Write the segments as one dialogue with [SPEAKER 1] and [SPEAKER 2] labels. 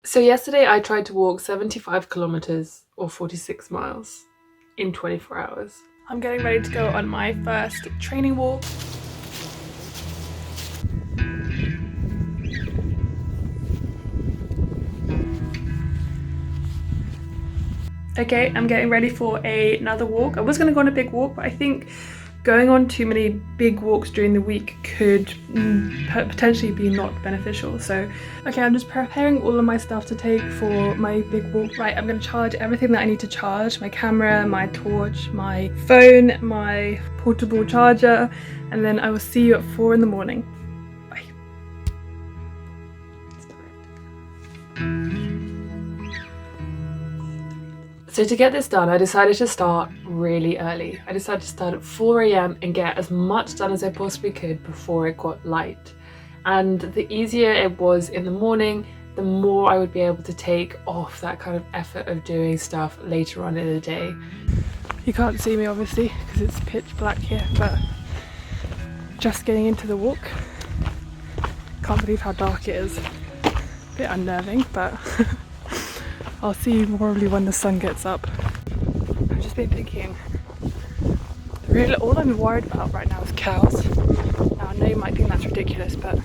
[SPEAKER 1] So yesterday I tried to walk 75 kilometers or 46 miles in 24 hours. I'm getting ready to go on my first training walk. Okay, I'm getting ready for another walk. I was going to go on a big walk, but I think going on too many big walks during the week could potentially be not beneficial. So, okay, I'm just preparing all of my stuff to take for my big walk. Right, I'm going to charge everything that I need to charge. My camera, my torch, my phone, my portable charger, and then I will see you at 4 in the morning. Bye. So to get this done, I decided to start really early. I decided to start at 4 a.m. and get as much done as I possibly could before it got light. And the easier it was in the morning, the more I would be able to take off that kind of effort of doing stuff later on in the day. You can't see me obviously because it's pitch black here, but just getting into the walk. Can't believe how dark it is. A bit unnerving, but I'll see you probably when the sun gets up. I've just been thinking, really all I'm worried about right now is cows. Now I know you might think that's ridiculous, but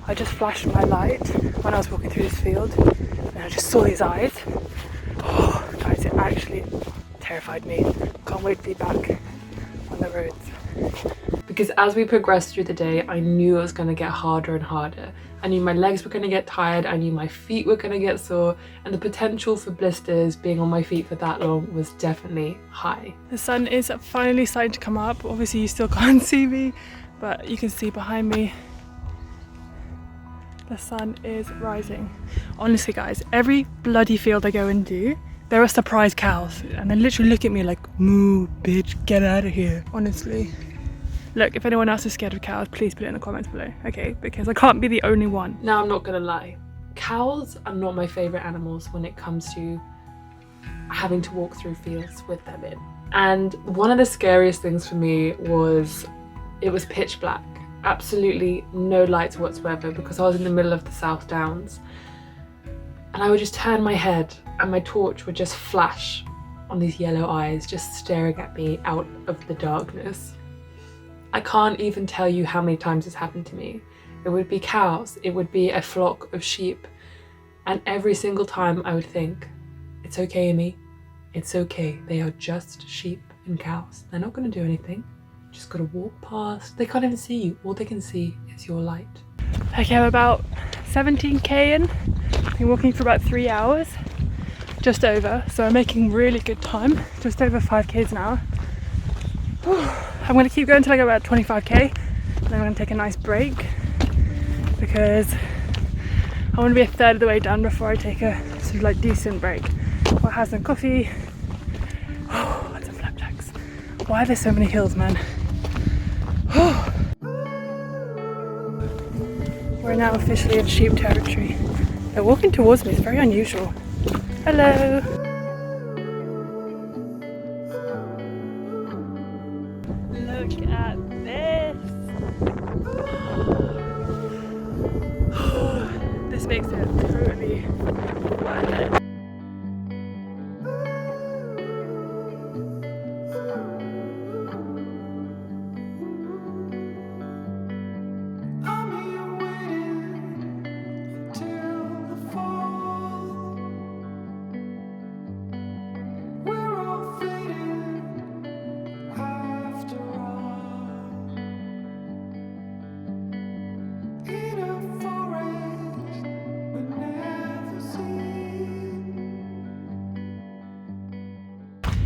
[SPEAKER 1] I just flashed my light when I was walking through this field and I just saw these eyes. Oh, guys, it actually terrified me. Can't wait to be back on the roads. Because as we progressed through the day, I knew it was going to get harder and harder. I knew my legs were going to get tired, I knew my feet were going to get sore, and the potential for blisters being on my feet for that long was definitely high. The sun is finally starting to come up. Obviously you still can't see me, but you can see behind me the sun is rising. Honestly guys, every bloody field I go into, there are surprise cows, and they literally look at me like, "Moo, bitch, get out of here." Honestly. Look, if anyone else is scared of cows, please put it in the comments below, okay? Because I can't be the only one. Now, I'm not gonna lie. Cows are not my favorite animals when it comes to having to walk through fields with them in. And one of the scariest things for me was, it was pitch black. Absolutely no lights whatsoever because I was in the middle of the South Downs. And I would just turn my head and my torch would just flash on these yellow eyes, just staring at me out of the darkness. I can't even tell you how many times this happened to me. It would be cows, it would be a flock of sheep, and every single time I would think, it's okay, Immy, it's okay, they are just sheep and cows. They're not going to do anything. You just got to walk past. They can't even see you. All they can see is your light. Okay, I'm about 17k in. I've been walking for about 3 hours, just over, so I'm making really good time, just over 5k's an hour. I'm going to keep going until I go about 25k, and then I'm going to take a nice break because I want to be a third of the way done before I take a sort of like decent break. I'll have some coffee, and some flapjacks. Why are there so many hills, man? We're now officially in sheep territory. They're walking towards me, it's very unusual. Hello! Look at this! This makes it totally worth it.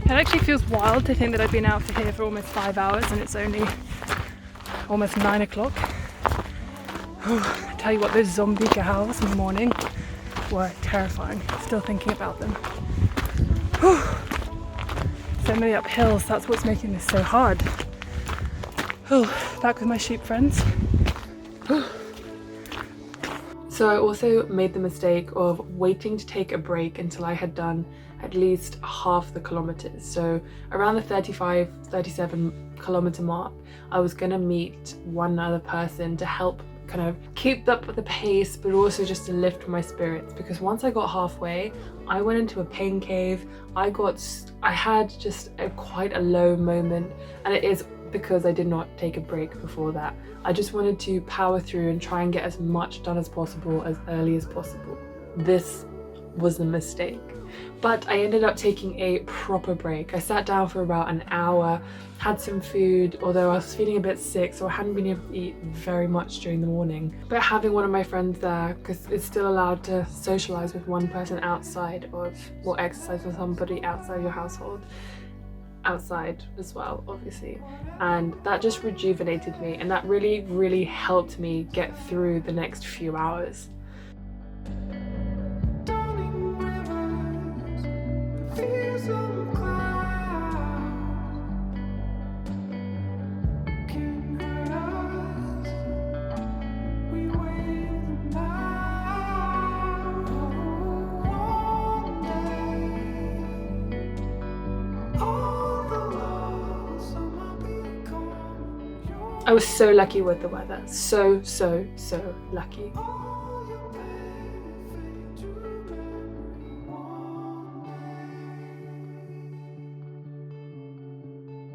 [SPEAKER 1] It actually feels wild to think that I've been out for here for almost 5 hours and it's only almost 9 o'clock. I tell you what, those zombie cows in the morning were terrifying. Still thinking about them. So many uphills, that's what's making this so hard. Back with my sheep friends. So I also made the mistake of waiting to take a break until I had done at least half the kilometers. So around the 35-37 kilometer mark, I was gonna meet one other person to help kind of keep up with the pace, but also just to lift my spirits, because once I got halfway, I went into a pain cave. I had just quite a low moment, and it is because I did not take a break before that. I just wanted to power through and try and get as much done as possible as early as possible. This was a mistake. But I ended up taking a proper break. I sat down for about an hour, had some food, although I was feeling a bit sick, so I hadn't been able to eat very much during the morning. But having one of my friends there, because it's still allowed to socialize with one person outside of, or exercise with somebody outside your household, outside as well, obviously, and that just rejuvenated me, and that really helped me get through the next few hours. I was so lucky with the weather, so lucky.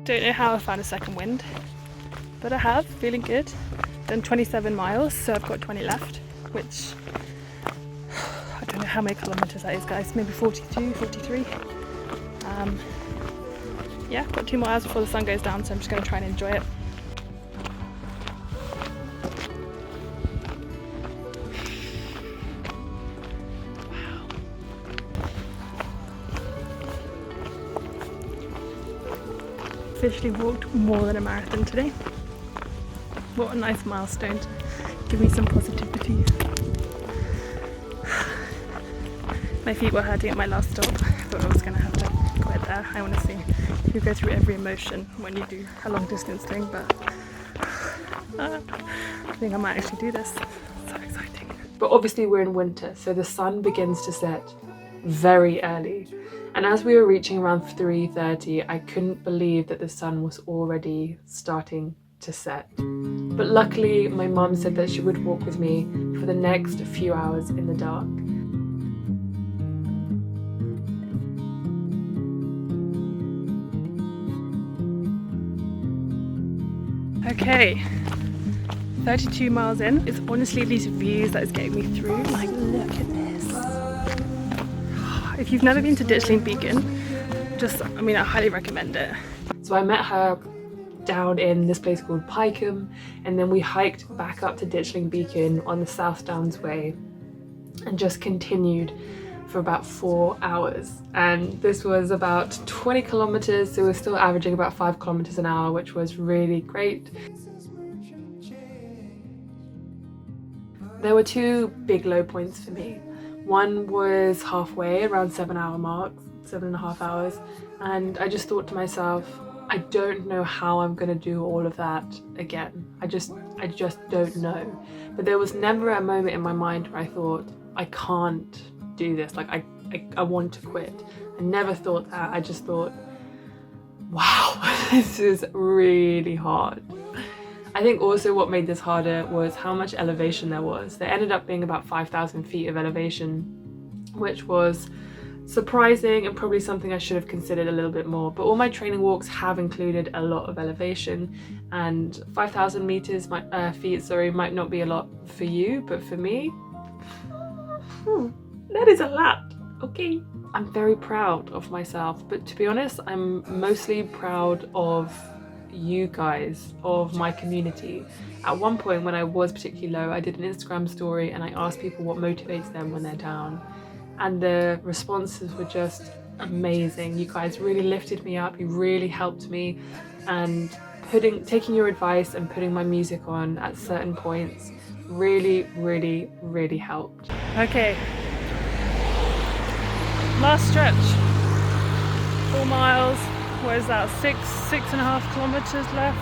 [SPEAKER 1] Don't know how I found a second wind, but I have, feeling good. Done 27 miles, so I've got 20 left, which I don't know how many kilometers that is, guys, maybe 42, 43. Yeah, got 2 more hours before the sun goes down, so I'm just going to try and enjoy it. Officially walked more than a marathon today. What a nice milestone. Give me some positivity. My feet were hurting at my last stop. I thought I was going to have to quit there. I honestly, you go through every emotion when you do a long distance thing, but I think I might actually do this. So exciting. But obviously we're in winter, so the sun begins to set very early. And as we were reaching around 3:30, I couldn't believe that the sun was already starting to set. But luckily, my mum said that she would walk with me for the next few hours in the dark. Okay, 32 miles in. It's honestly these views that is getting me through. Like, look at this. If you've never been to Ditchling Beacon, I highly recommend it. So I met her down in this place called Pycombe, and then we hiked back up to Ditchling Beacon on the South Downs Way and just continued for about 4 hours. And this was about 20 kilometers, so we're still averaging about 5 kilometers an hour, which was really great. There were 2 big low points for me. One was halfway, around 7-hour mark, 7.5 hours, and I just thought to myself, I don't know how I'm gonna do all of that again. I just don't know. But there was never a moment in my mind where I thought, I can't do this, like I want to quit. I never thought that. I just thought, wow, this is really hard. I think also what made this harder was how much elevation there was. There ended up being about 5,000 feet of elevation, which was surprising and probably something I should have considered a little bit more. But all my training walks have included a lot of elevation, and 5,000 meters, feet might not be a lot for you, but for me, that is a lot, okay? I'm very proud of myself, but to be honest, I'm mostly proud of you guys, of my community. At one point when I was particularly low, I did an Instagram story and I asked people what motivates them when they're down, and the responses were just amazing. You guys really lifted me up, you really helped me, and taking your advice and putting my music on at certain points really helped. Okay, last stretch, 4 miles. What is that, 6.5 kilometers left?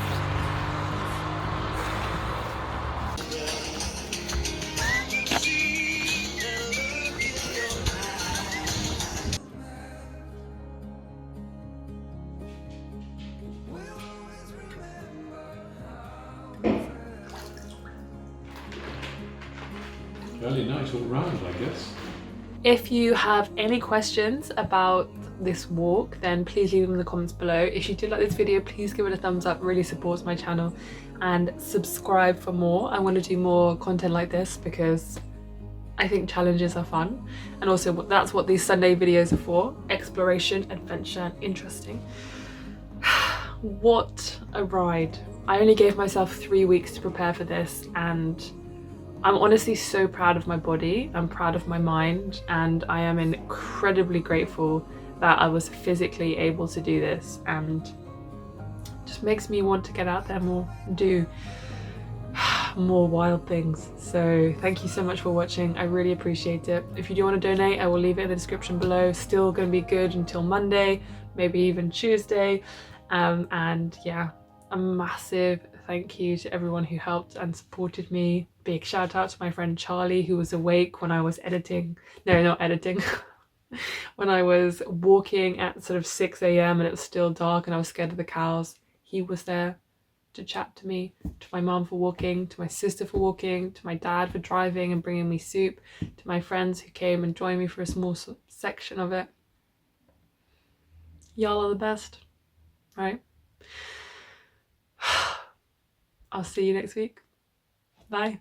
[SPEAKER 2] Fairly nice all round, I guess.
[SPEAKER 1] If you have any questions about this walk, then please leave them in the comments below. If you did like this video, please give it a thumbs up, it really supports my channel, and subscribe for more. I want to do more content like this because I think challenges are fun, and also that's what these Sunday videos are for: exploration, adventure, and interesting. What a ride. I only gave myself 3 weeks to prepare for this, and I'm honestly so proud of my body, I'm proud of my mind, and I am incredibly grateful that I was physically able to do this, and just makes me want to get out there more and do more wild things. So thank you so much for watching, I really appreciate it. If you do want to donate, I will leave it in the description below. Still going to be good until Monday, maybe even Tuesday, and yeah, a massive thank you to everyone who helped and supported me. Big shout out to my friend Charlie, who was awake when I was editing, no, not editing, when I was walking at sort of 6 AM and it was still dark and I was scared of the cows. He was there to chat to me, to my mom for walking, to my sister for walking, to my dad for driving and bringing me soup, to my friends who came and joined me for a small section of it. Y'all are the best, right? I'll see you next week. Bye.